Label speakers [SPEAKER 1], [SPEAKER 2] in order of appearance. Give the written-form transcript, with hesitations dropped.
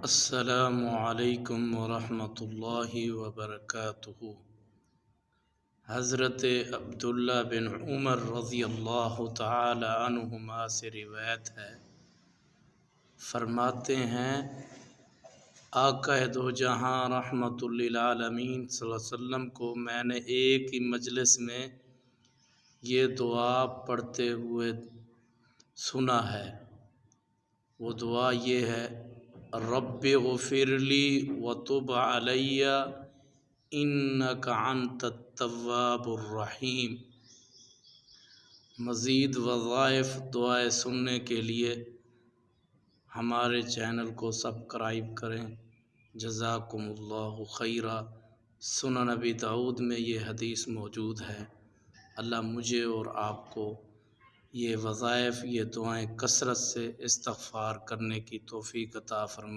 [SPEAKER 1] السلام علیکم ورحمۃ اللہ وبرکاتہ۔ حضرت عبداللہ بن عمر رضی اللہ تعالی عنہما سے روایت ہے، فرماتے ہیں آقا دو جہاں رحمۃ للعالمین صلی اللہ علیہ وسلم کو میں نے ایک ہی مجلس میں یہ دعا پڑھتے ہوئے سنا ہے۔ وہ دعا یہ ہے: رب اغفر لی وتب علی انک انت التواب الرحیم۔ مزید وظائف دعائیں سننے کے لیے ہمارے چینل کو سبسکرائب کریں۔ جزاکم اللہ خیرا۔ سنن نبی داؤد میں یہ حدیث موجود ہے۔ اللہ مجھے اور آپ کو یہ وظائف، یہ دعائیں کثرت سے استغفار کرنے کی توفیق عطا فرمائے۔